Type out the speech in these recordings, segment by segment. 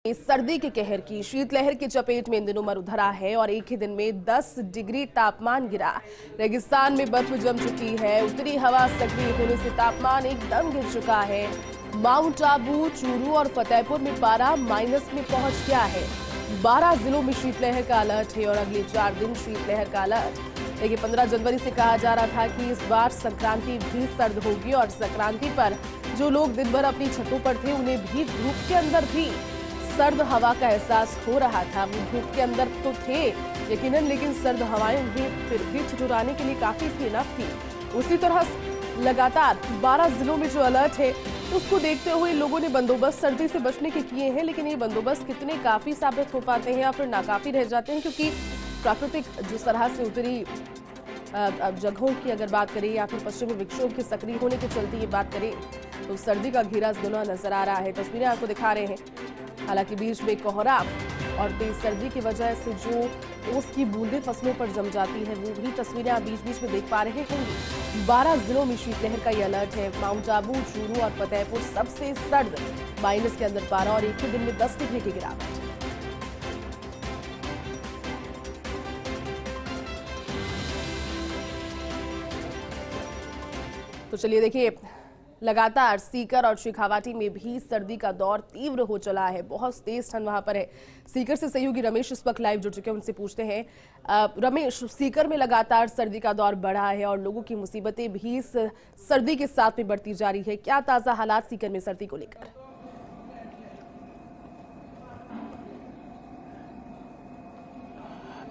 इस सर्दी के कहर की शीतलहर की चपेट में इन दिनों मरुधरा है और एक ही दिन में 10 डिग्री तापमान गिरा। रेगिस्तान में बर्फ जम चुकी है। उत्तरी हवा सक्रिय होने से तापमान एकदम गिर चुका है। माउंट आबू, चूरू और फतेहपुर में पारा माइनस में पहुंच गया है। 12 जिलों में शीतलहर का अलर्ट है और अगले 4 दिन शीतलहर का अलर्ट। देखिए, 15 जनवरी से कहा जा रहा था कि इस बार संक्रांति भी सर्द होगी और संक्रांति पर जो लोग दिन भर अपनी छतों पर थे उन्हें भी धूप के अंदर भी सर्द हवा का एहसास हो रहा था। वो धूप के अंदर तो थे यकीनन, लेकिन सर्द हवाएं भी फिर भी ठिठुराने के लिए काफी थी, इनफ थी। उसी तरह लगातार 12 जिलों में जो अलर्ट है उसको देखते हुए लोगों ने बंदोबस्त सर्दी से बचने के किए हैं, लेकिन ये बंदोबस्त कितने काफी साबित हो पाते हैं या फिर नाकाफी रह जाते हैं, क्योंकि प्राकृतिक जिस तरह से उत्तरी जगहों की अगर बात करें या फिर पश्चिमी विक्षोभ के सक्रिय होने के चलते ये बात करें तो सर्दी का घेरा दोनों नजर आ रहा है। तस्वीरें आपको दिखा रहे हैं। हालांकि बीच में कोहरा और तेज सर्दी की वजह से जो ओस की बूंदें फसलों पर जम जाती है वो भी तस्वीरें आप बीच बीच में देख पा रहे होंगे। 12 जिलों में शीतलहर का ये अलर्ट है। माउंट आबू, चूरू और फतेहपुर सबसे सर्द, माइनस के अंदर पारा और एक ही दिन में 10 डिग्री की गिरावट। तो चलिए देखिए, लगातार सीकर और शेखावाटी में भी सर्दी का दौर तीव्र हो चला है। बहुत तेज ठंड वहां पर है। सीकर से सहयोगी रमेश इस वक्त लाइव जुड़ चुके हैं, उनसे पूछते हैं। रमेश, सीकर में लगातार सर्दी का दौर बढ़ा है और लोगों की मुसीबतें भी इस सर्दी के साथ में बढ़ती जा रही है। क्या ताजा हालात सीकर में सर्दी को लेकर?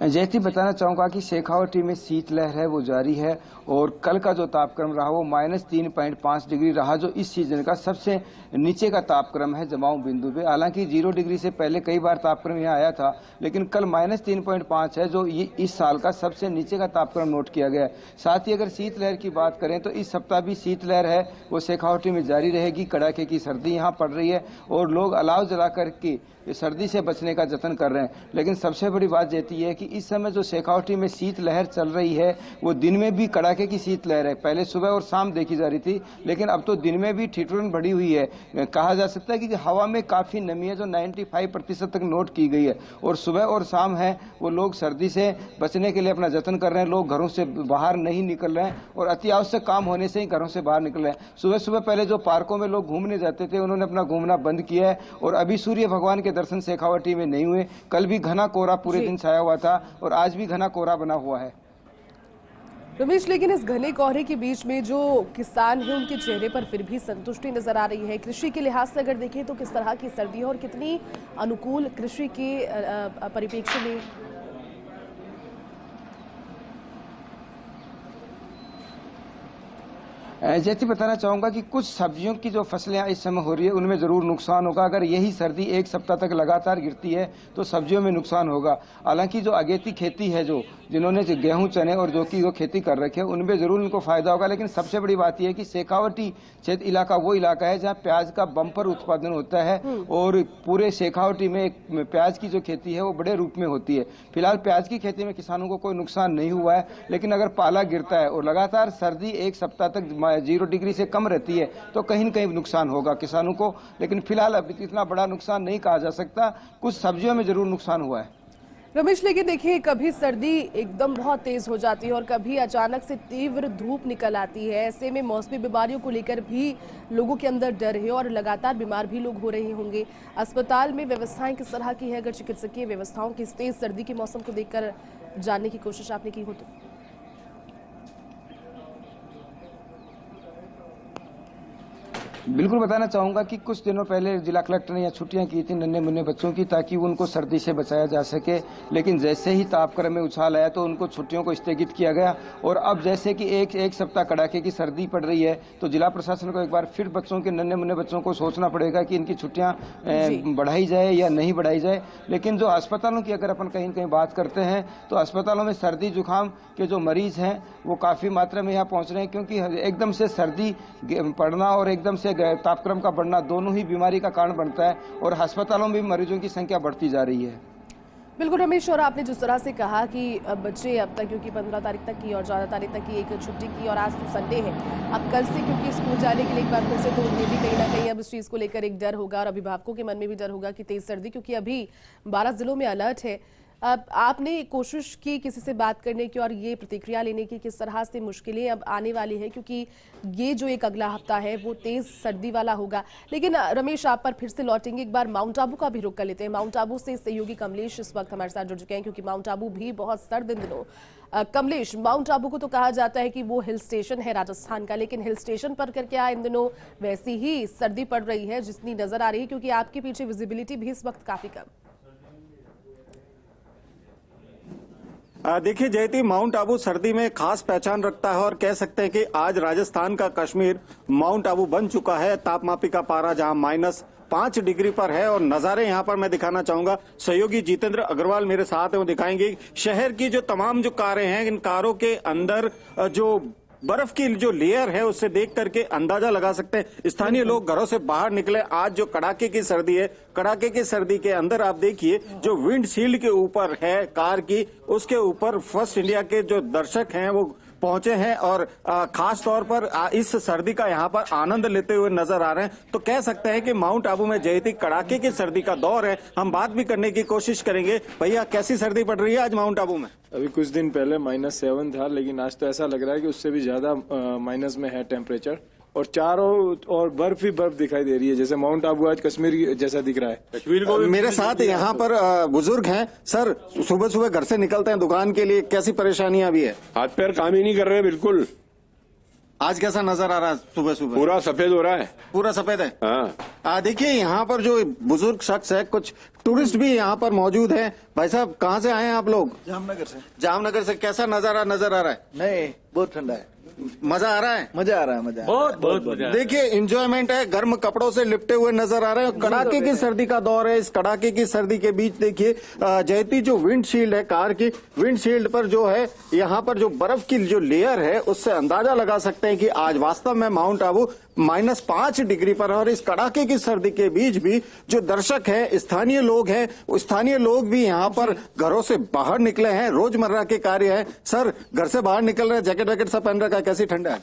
जैसे बताना चाहूँगा कि शेखावाटी में शीतलहर है वो जारी है और कल का जो तापक्रम रहा वो -3.5 डिग्री रहा, जो इस सीजन का सबसे नीचे का तापक्रम है जमाव बिंदु पे। हालांकि 0 डिग्री से पहले कई बार तापक्रम यहाँ आया था, लेकिन कल -3.5 है जो ये इस साल का सबसे नीचे का तापक्रम नोट किया गया है। साथ ही अगर शीतलहर की बात करें तो इस सप्ताह भी शीतलहर है वो शेखावाटी में जारी रहेगी। कड़ाके की सर्दी यहाँ पड़ रही है और लोग अलाव जला करके सर्दी से बचने का जतन कर रहे हैं। लेकिन सबसे बड़ी बात ये है कि इस समय जो शेखावाटी में शीतलहर चल रही है वो दिन में भी कड़ाके की शीतलहर है। पहले सुबह और शाम देखी जा रही थी, लेकिन अब तो दिन में भी ठिठुरन बढ़ी हुई है। कहा जा सकता है कि हवा में काफी नमी है जो 95% तक नोट की गई है और सुबह और शाम है वो लोग सर्दी से बचने के लिए अपना जतन कर रहे हैं। लोग घरों से बाहर नहीं निकल रहे हैं और अति आवश्यक काम होने से ही घरों से बाहर निकल रहे हैं। सुबह सुबह पहले जो पार्कों में लोग घूमने जाते थे उन्होंने अपना घूमना बंद किया है और अभी सूर्य भगवान के दर्शन शेखावाटी में नहीं हुए। कल भी घना कोहरा पूरे दिन छाया हुआ था और आज भी घना कोहरा बना हुआ है। रमेश, लेकिन इस घने कोहरे के बीच में जो किसान हैं उनके चेहरे पर फिर भी संतुष्टि नजर आ रही है। कृषि के लिहाज से अगर देखें तो किस तरह की सर्दी है और कितनी अनुकूल कृषि के परिप्रेक्ष्य में? जैसे बताना चाहूँगा कि कुछ सब्जियों की जो फसलें इस समय हो रही है उनमें ज़रूर नुकसान होगा। अगर यही सर्दी एक सप्ताह तक लगातार गिरती है तो सब्जियों में नुकसान होगा। हालांकि जो अगेती खेती है, जो जिन्होंने गेहूं, चने और जो की वो खेती कर रखे हैं उनमें ज़रूर उनको फ़ायदा होगा। लेकिन सबसे बड़ी बात यह है कि शेखावाटी क्षेत्र इलाका वो इलाका है जहाँ प्याज का बम्पर उत्पादन होता है और पूरे शेखावाटी में प्याज की जो खेती है वो बड़े रूप में होती है। फिलहाल प्याज की खेती में किसानों को कोई नुकसान नहीं हुआ है, लेकिन अगर पाला गिरता है और लगातार सर्दी एक सप्ताह तक 0 डिग्री से कम रहती है तो कहीं न कहीं नुकसान होगा किसानों को। लेकिन फिलहाल अभी इतना बड़ा नुकसान नहीं कहा जा सकता। कुछ सब्जियों में जरूर नुकसान हुआ है। रमेश, लेकिन देखिए, कभी सर्दी एकदम बहुत तेज हो जाती है और कभी अचानक से तीव्र धूप निकल आती है। ऐसे में मौसमी बीमारियों को लेकर भी लोगों के अंदर डर है और लगातार बीमार भी लोग हो रहे होंगे। अस्पताल में व्यवस्थाएं किस तरह की है, अगर चिकित्सकीय व्यवस्थाओं की तेज सर्दी के मौसम को देखकर जानने की कोशिश आपने की हो तो? बिल्कुल बताना चाहूँगा कि कुछ दिनों पहले जिला कलेक्टर ने यहाँ छुट्टियाँ की थी नन्हे मुन्ने बच्चों की, ताकि उनको सर्दी से बचाया जा सके। लेकिन जैसे ही तापक्रम में उछाल आया तो उनको छुट्टियों को स्थगित किया गया और अब जैसे कि एक सप्ताह कड़ाके की सर्दी पड़ रही है तो जिला प्रशासन को एक बार फिर बच्चों के, नन्हे मुन्ने बच्चों को सोचना पड़ेगा कि इनकी छुट्टियाँ बढ़ाई जाए या नहीं बढ़ाई जाए। लेकिन जो अस्पतालों की अगर अपन कहीं न कहीं बात करते हैं तो अस्पतालों में सर्दी जुकाम के जो मरीज हैं वो काफ़ी मात्रा में यहाँ पहुँच रहे हैं, क्योंकि एकदम से सर्दी पड़ना और एकदम से तापक्रम का बढ़ना दोनों ही बीमारी का कारण बनता है और अस्पतालों में भी मरीजों की संख्या बढ़ती जा रही है। बिल्कुल रमेश, और आपने जिस तरह से कहा कि बच्चे अब तक, क्योंकि 15 तारीख तक की और 14 तारीख तक की एक छुट्टी की और आज तो संडे है, अब कल से क्योंकि स्कूल जाने के लिए एक बार फिर से, तो उन्हें भी कहीं ना कहीं अब इस चीज़ को लेकर एक डर होगा और अभिभावकों के मन में भी डर होगा कि तेज सर्दी, क्योंकि अभी 12 जिलों में अलर्ट है। अब आपने कोशिश की किसी से बात करने की और ये प्रतिक्रिया लेने की किस तरह से मुश्किलें अब आने वाली है, क्योंकि ये जो एक अगला हफ्ता है वो तेज सर्दी वाला होगा। लेकिन रमेश, आप पर फिर से लौटेंगे, एक बार माउंट आबू का भी रुख कर लेते हैं। माउंट आबू से सहयोगी कमलेश इस वक्त हमारे साथ जुड़ चुके हैं, क्योंकि माउंट आबू भी बहुत सर्द इन दिनों। कमलेश, माउंट आबू को तो कहा जाता है कि वो हिल स्टेशन है राजस्थान का, लेकिन हिल स्टेशन पर कर क्या इन दिनों वैसी ही सर्दी पड़ रही है जितनी नजर आ रही है, क्योंकि आपके पीछे विजिबिलिटी भी इस वक्त काफी कम। देखिए जयती, माउंट आबू सर्दी में खास पहचान रखता है और कह सकते हैं कि आज राजस्थान का कश्मीर माउंट आबू बन चुका है। तापमापी का पारा जहां -5 डिग्री पर है और नजारे यहां पर मैं दिखाना चाहूंगा। सहयोगी जितेंद्र अग्रवाल मेरे साथ है, वो दिखाएंगे शहर की जो तमाम जो कारें हैं, इन कारों के अंदर जो बर्फ की जो लेयर है उससे देख करके अंदाजा लगा सकते हैं। स्थानीय लोग घरों से बाहर निकले, आज जो कड़ाके की सर्दी है, कड़ाके की सर्दी के अंदर आप देखिए जो विंड शील्ड के ऊपर है कार की, उसके ऊपर फर्स्ट इंडिया के जो दर्शक हैं वो पहुंचे हैं और खास तौर पर इस सर्दी का यहां पर आनंद लेते हुए नजर आ रहे हैं। तो कह सकते हैं कि माउंट आबू में जयती कड़ाके की सर्दी का दौर है। हम बात भी करने की कोशिश करेंगे। भैया, कैसी सर्दी पड़ रही है आज माउंट आबू में? अभी कुछ दिन पहले -7 था, लेकिन आज तो ऐसा लग रहा है कि उससे भी ज्यादा माइनस में है टेम्परेचर, और चारों और बर्फ ही बर्फ दिखाई दे रही है, जैसे माउंट आबू आज कश्मीर जैसा दिख रहा है। कश्मीर को मेरे साथ यहाँ पर बुजुर्ग हैं। सर, सुबह सुबह घर से निकलते हैं दुकान के लिए, कैसी परेशानियां भी है? हाथ पैर काम ही नहीं कर रहे बिल्कुल। आज कैसा नजर आ रहा है सुबह सुबह? पूरा सफेद हो रहा है। पूरा सफेद है। हाँ, देखिए यहाँ पर जो बुजुर्ग शख्स है, कुछ टूरिस्ट भी यहाँ पर मौजूद हैं। भाई साहब, कहाँ से आए हैं आप लोग? जामनगर से। जामनगर से। कैसा नजारा नजर आ रहा है? नहीं, बहुत ठंडा है। मजा आ रहा है? मजा आ रहा है, मजा बहुत मजा। देखिए एंजॉयमेंट है, गर्म कपड़ों से लिपटे हुए नजर आ रहे हैं। कड़ाके की सर्दी का दौर है। इस कड़ाके की सर्दी के बीच देखिए जयती जो विंडशील्ड है कार की, विंडशील्ड पर जो है यहाँ पर जो बर्फ की जो लेयर है उससे अंदाजा लगा सकते हैं कि आज वास्तव में माउंट आबू -5 डिग्री पर है। और इस कड़ाके की सर्दी के बीच भी जो दर्शक हैं, स्थानीय लोग हैं, स्थानीय लोग भी यहाँ पर घरों से बाहर निकले हैं, रोजमर्रा के कार्य है। सर, घर से बाहर निकल रहे हैं, जैकेट वैकेट सब पहन रखा है, कैसी ठंड है?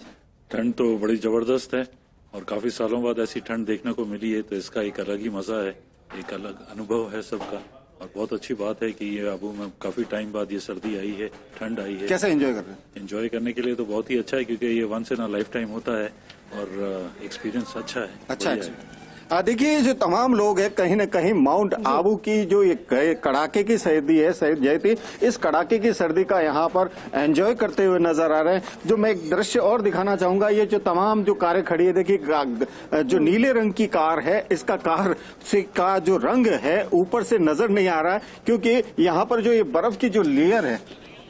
ठंड तो बड़ी जबरदस्त है और काफी सालों बाद ऐसी ठंड देखने को मिली है, तो इसका एक अलग ही मजा है, एक अलग अनुभव है सबका। और बहुत अच्छी बात है कि ये आबू में काफी टाइम बाद ये सर्दी आई है, ठंड आई है। कैसे एंजॉय कर रहे हैं? एंजॉय करने के लिए तो बहुत ही अच्छा है, क्योंकि ये once in a lifetime होता है और एक्सपीरियंस अच्छा है। अच्छा अच्छा। देखिए जो तमाम लोग हैं, कहीं न कहीं माउंट आबू की जो ये कड़ाके की सर्दी है जयती, इस कड़ाके की सर्दी का यहाँ पर एंजॉय करते हुए नजर आ रहे हैं। जो मैं एक दृश्य और दिखाना चाहूंगा, ये जो तमाम जो कारें खड़ी है, देखिए जो नीले रंग की कार है, इसका कार से का जो रंग है ऊपर से नजर नहीं आ रहा है, क्योंकि यहाँ पर जो ये बर्फ की जो लेयर है,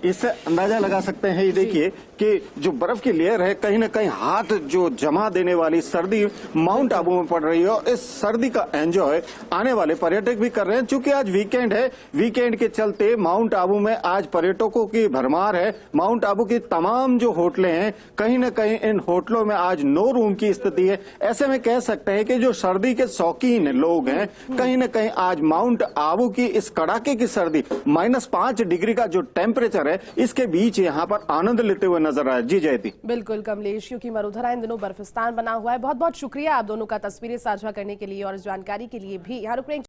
इससे अंदाजा लगा सकते हैं। ये देखिए कि जो बर्फ की लेयर है, कहीं ना कहीं हाथ जो जमा देने वाली सर्दी माउंट आबू में पड़ रही है। और इस सर्दी का एंजॉय आने वाले पर्यटक भी कर रहे हैं। चूंकि आज वीकेंड है, वीकेंड के चलते माउंट आबू में आज पर्यटकों की भरमार है। माउंट आबू की तमाम जो होटलें हैं, कहीं न कहीं इन होटलों में आज नो रूम की स्थिति है। ऐसे में कह सकते हैं कि जो सर्दी के शौकीन लोग हैं, कहीं न कहीं आज माउंट आबू की इस कड़ाके की सर्दी -5 डिग्री का जो टेम्परेचर है, इसके बीच यहाँ पर आनंद लेते हुए नजर आया। जी जयती। बिल्कुल कमलेश, क्योंकि मरुधरा इन दिनों बर्फिस्तान बना हुआ है। बहुत बहुत शुक्रिया आप दोनों का तस्वीरें साझा करने के लिए और इस जानकारी के लिए भी। यहाँ रुक रहे हैं।